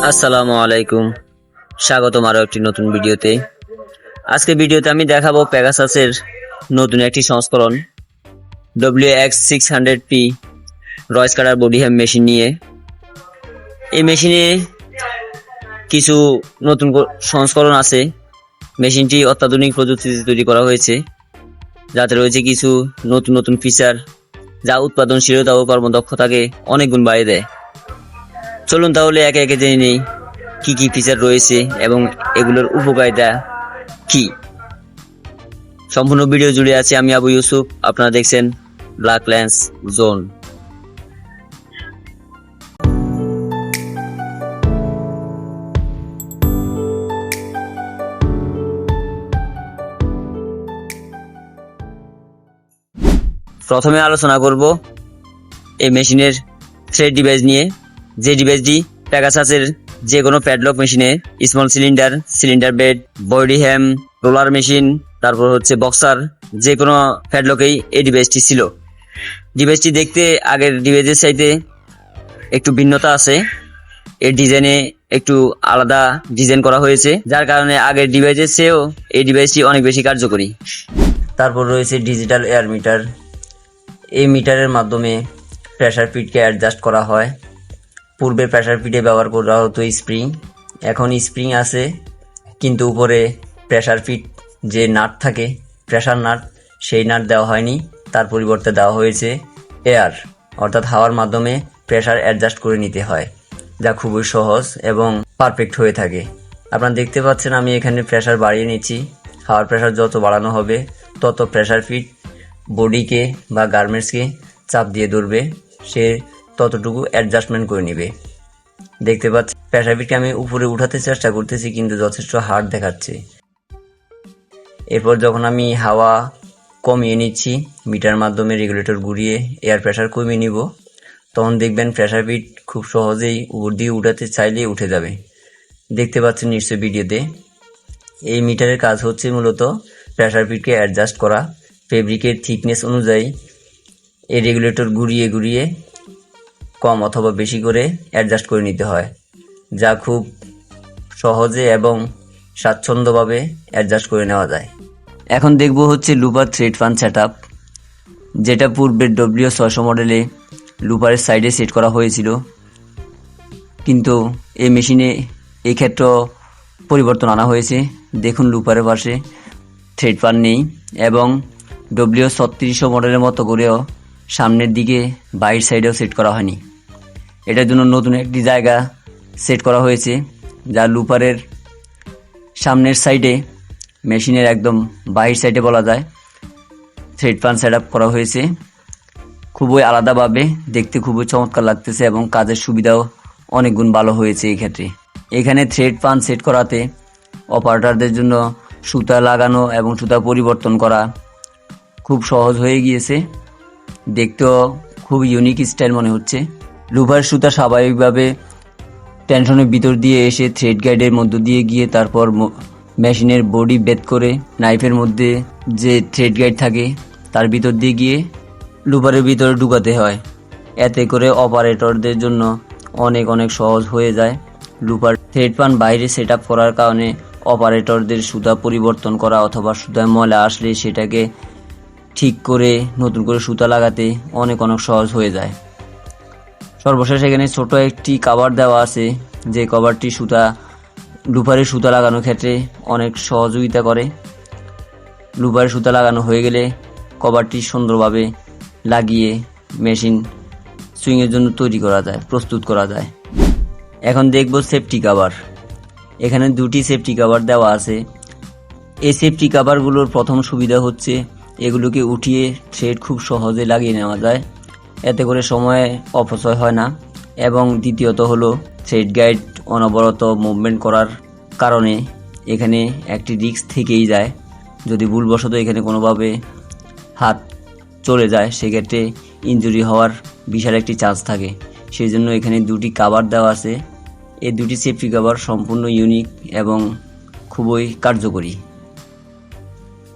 আসসালামু আলাইকুম, স্বাগতম আরো একটি নতুন ভিডিওতে। আজকে ভিডিওতে আমি দেখাবো পেগাসাসের নতুন একটি সংস্করণ WX600P রয়েস কাটার বডি হ্যাম মেশিন নিয়ে। এই মেশিনে কিছু নতুন সংস্করণ আছে। মেশিনটি অত্যাধুনিক প্রযুক্তিতে তৈরি করা হয়েছে, যাতে রয়েছে কিছু নতুন নতুন ফিচার যা উৎপাদনশীলতা ও কর্মদক্ষতাকে অনেক গুণ বাড়িয়ে দেয়। চলুন তাহলে একে একে জেনে নেই কি কি ফিচার রয়েছে এবং এগুলোর উপকারিতা কি। সম্পূর্ণ ভিডিও জুড়ে আছে আমি আবু ইউসুফ, আপনারা দেখছেন ব্ল্যাক লেন্স জোন। প্রথমে আলোচনা করব এই মেশিনের থ্রেড ডিভাইস নিয়ে, যে ডিভাইসটি পেগাসাসের যে কোনো প্যাডলক মেশিনে, small cylinder, cylinder bed, body হ্যাম, রোলার মেশিন, তারপর হচ্ছে বক্সার, যে কোনো প্যাডলকেই এই ডিভাইসটি ছিল। ডিভাইসটি দেখতে আগের ডিভাইসের চাইতে একটু ভিন্নতা আছে। এর ডিজাইনে একটু আলাদা ডিজাইন করা হয়েছে, যার কারণে আগের ডিভাইসের চেয়েও এই ডিভাইসটি অনেক বেশি কার্যকরী। তারপর রয়েছে ডিজিটাল এয়ার মিটার। এই মিটারের মাধ্যমে প্রেসার ফিডকে অ্যাডজাস্ট করা হয়। পূর্বে প্রেসার ফিডে ব্যবহার করা হতো স্প্রিং, এখন স্প্রিং আছে কিন্তু উপরে প্রেসার ফিড যে নাট থাকে, প্রেসার নাট, সেই নাট দেওয়া হয়নি। তার পরিবর্তে দেওয়া হয়েছে এয়ার, অর্থাৎ হাওয়ার মাধ্যমে প্রেসার অ্যাডজাস্ট করে নিতে হয়, যা খুবই সহজ এবং পারফেক্ট হয়ে থাকে। আপনারা দেখতে পাচ্ছেন আমি এখানে প্রেসার বাড়িয়ে নিচ্ছি। হাওয়ার প্রেসার যত বাড়ানো হবে তত প্রেসার ফিড বডিকে বা গার্মেন্টসকে চাপ দিয়ে ধরবে, সে ততটুকু অ্যাডজাস্টমেন্ট করে নেবে। দেখতে পাচ্ছি প্রেসার ফিডকে আমি উপরে উঠাতে চেষ্টা করতেছি কিন্তু যথেষ্ট হার্ড দেখাচ্ছে। এরপর যখন আমি হাওয়া কমিয়ে নিচ্ছি, মিটার মাধ্যমে রেগুলেটর ঘুরিয়ে এয়ার প্রেসার কমিয়ে নিব, তখন দেখবেন প্রেসার ফিড খুব সহজেই উপর দিয়ে উঠাতে চাইলে উঠে যাবে। দেখতে পাচ্ছেন নিশ্চয়ই ভিডিওতে। এই মিটারের কাজ হচ্ছে মূলত প্রেসার ফিডকে অ্যাডজাস্ট করা। ফেব্রিকের থিকনেস অনুযায়ী এই রেগুলেটর ঘুরিয়ে ঘুরিয়ে কম অথবা বেশি করে অ্যাডজাস্ট করে নিতে হয়, যা খুব সহজে এবং স্বাচ্ছন্দ্যভাবে অ্যাডজাস্ট করে নেওয়া যায়। এখন দেখব হচ্ছে লুপার থ্রেড ফান সেট আপ, যেটা পূর্বের W600 মডেলে লুপারের সাইডে সেট করা হয়েছিল, কিন্তু এই মেশিনে এই ক্ষেত্রে পরিবর্তন আনা হয়েছে। দেখুন লুপারের পাশে থ্রেড ফান নেই এবং W3600 মডেলের মতো করেও সামনের দিকে বাইর সাইডেও সেট করা হয়নি। এটার জন্য নতুন একটি জায়গা সেট করা হয়েছে, যা লুপারের সামনের সাইডে, মেশিনের একদম বাইর সাইডে বলা যায়, থ্রেড ফান সেট আপ করা হয়েছে। খুবই আলাদাভাবে দেখতে খুবই চমৎকার লাগতেছে এবং কাজের সুবিধাও অনেক গুণ ভালো হয়েছে এই ক্ষেত্রে। এখানে থ্রেড ফান সেট করাতে অপারেটরদের জন্য সুতা লাগানো এবং সুতা পরিবর্তন করা খুব সহজ হয়ে গিয়েছে। দেখতেও খুব ইউনিক স্টাইল মনে হচ্ছে। লুপার সুতা স্বাভাবিকভাবে টেনশনের ভিতর দিয়ে এসে থ্রেড গাইডের মধ্য দিয়ে গিয়ে তারপর মেশিনের বডি বেদ করে নাইফের মধ্যে যে থ্রেড গাইড থাকে তার ভিতর দিয়ে গিয়ে লুপারের ভিতরে ঢুকাতে হয়। এতে করে অপারেটরদের জন্য অনেক অনেক সহজ হয়ে যায়। লুপার থ্রেড পান বাইরে সেট আপ করার কারণে অপারেটরদের সুতা পরিবর্তন করা অথবা সুতায় ময়লা আসলে সেটাকে ঠিক করে নতুন করে সুতা লাগাতে অনেক অনেক সহজ হয়ে যায়। সর্বশেষ এখানে ছোট একটি কভার দেওয়া আছে, যে কভারটি লুপারের সুতা লাগানোর ক্ষেত্রে অনেক সহযোগিতা করে। লুপারের সুতা লাগানো হয়ে গেলে কভারটি সুন্দরভাবে লাগিয়ে মেশিন সুইংয়ের জন্য তৈরি করা যায়, প্রস্তুত করা যায়। এখন দেখব সেফটি কভার। এখানে দুটি সেফটি কভার দেওয়া আছে। এই সেফটি কভারগুলোর প্রথম সুবিধা হচ্ছে এগুলোকে উঠিয়ে থ্রেড খুব সহজে লাগিয়ে নেওয়া যায়, এতে করে সময় অপচয় হয় না। এবং দ্বিতীয়ত হলো থ্রেড গাইড অনবরত মুভমেন্ট করার কারণে এখানে একটি রিস্ক থেকেই যায়। যদি ভুলবশত এখানে কোনোভাবে হাত চলে যায় সেক্ষেত্রে ইনজুরি হওয়ার বিশাল একটি চান্স থাকে। সেই জন্য এখানে দুটি কভার দেওয়া আছে। এই দুটি সেফটি কভার সম্পূর্ণ ইউনিক এবং খুবই কার্যকরী।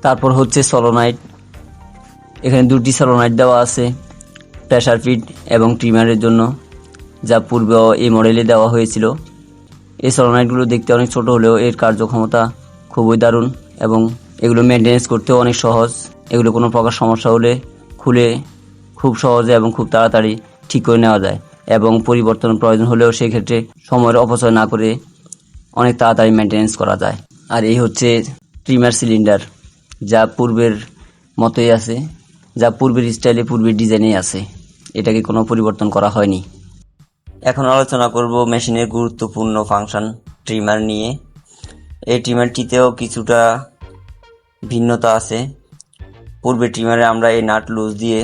তারপর হচ্ছে সলোনাইট। এখানে দুটি সলোনাইট দেওয়া আছে প্রেসার ফিড এবং ট্রিমারের জন্য, যা পূর্বে এই মডেলে দেওয়া হয়েছিল। এই সলোনয়েডগুলো দেখতে অনেক ছোট হলেও এর কার্যক্ষমতা খুবই দারুণ এবং এগুলো মেনটেনেন্স করতেও অনেক সহজ। এগুলো কোনো প্রকার সমস্যা হলে খুলে খুব সহজে এবং খুব তাড়াতাড়ি ঠিক করে নেওয়া যায় এবং পরিবর্তন প্রয়োজন হলেও সেক্ষেত্রে সময়ের অপচয় না করে অনেক তাড়াতাড়ি মেনটেনেন্স করা যায়। আর এই হচ্ছে ট্রিমার সিলিন্ডার, যা পূর্বের মতোই আছে, যা পূর্বের স্টাইলে পূর্বের ডিজাইনেই আছে, এটাকে কোনো পরিবর্তন করা হয়নি। এখন আলোচনা করব মেশিনের গুরুত্বপূর্ণ ফাংশন ট্রিমার নিয়ে। এই ট্রিমারটিতেও কিছুটা ভিন্নতা আছে। পূর্বে ট্রিমারে আমরা এই নাট লুজ দিয়ে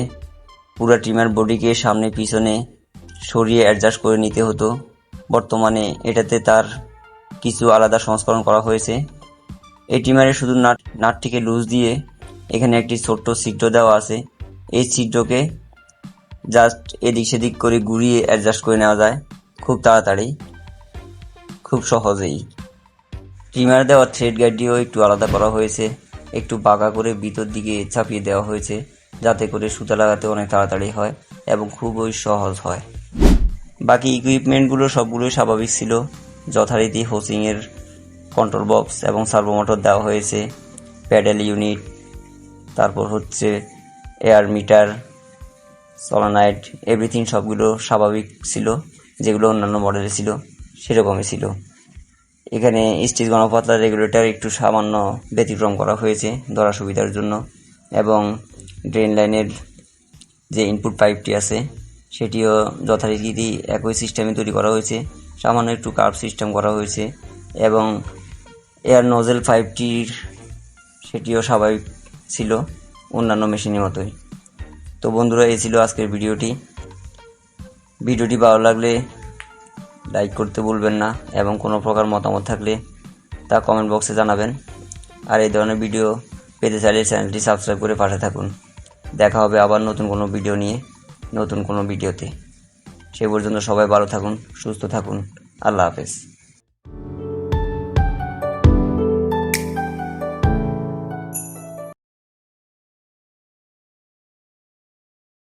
পুরো ট্রিমার বডিকে সামনে পিছনে সরিয়ে অ্যাডজাস্ট করে নিতে হতো। বর্তমানে এটাতে তার কিছু আলাদা সংস্করণ করা হয়েছে। এই ট্রিমারে শুধু নাটটিকে লুজ দিয়ে এখানে একটি ছোট্ট ছিদ্র দেওয়া আছে। এই ছিদ্রকে জাস্ট এদিক সেদিক করে ঘুরিয়ে অ্যাডজাস্ট করে নেওয়া যায় খুব তাড়াতাড়ি, খুব সহজেই। ট্রিমার দেওয়া থ্রেড গাইডটিও একটু আলাদা করা হয়েছে, একটু বাঁকা করে ভিতর দিকে চাপিয়ে দেওয়া হয়েছে যাতে করে সুতা লাগাতে অনেক তাড়াতাড়ি হয় এবং খুবই সহজ হয়। বাকি ইকুইপমেন্টগুলো সবগুলোই স্বাভাবিক ছিল। যথারীতি হোসিংয়ের কন্ট্রোল বক্স এবং সার্ভো মোটর দেওয়া হয়েছে, প্যাডেল ইউনিট, তারপর হচ্ছে এয়ার মিটার, সলোনয়েড, এভরিথিং সবগুলো স্বাভাবিক ছিল, যেগুলো অন্যান্য মডেলে ছিল সেরকমই ছিল। এখানে স্টিচ গণপাতলা রেগুলেটর একটু সামান্য ব্যতিক্রম করা হয়েছে ধরা সুবিধার জন্য এবং ড্রেন লাইনের যে ইনপুট পাইপটি আছে সেটিও যথারীতি একই সিস্টেমে তৈরি করা হয়েছে, সামান্য একটু কার্ভ সিস্টেম করা হয়েছে এবং এয়ার নোজেল পাইপটির সেটিও স্বাভাবিক ছিল অন্যান্য মেশিনের মতোই। তো বন্ধুরা, এই ছিল আজকের ভিডিওটি ভালো লাগলে লাইক করতে ভুলবেন না এবং কোনো প্রকার মতামত থাকলে তা কমেন্ট বক্সে জানাবেন। আর এই ধরনের ভিডিও পেতে চাইলে চ্যানেলটি সাবস্ক্রাইব করে পাশে থাকুন। দেখা হবে আবার নতুন কোনো ভিডিও নিয়ে, নতুন কোনো ভিডিওতে। সে পর্যন্ত সবাই ভালো থাকুন, সুস্থ থাকুন। আল্লাহ হাফেজ।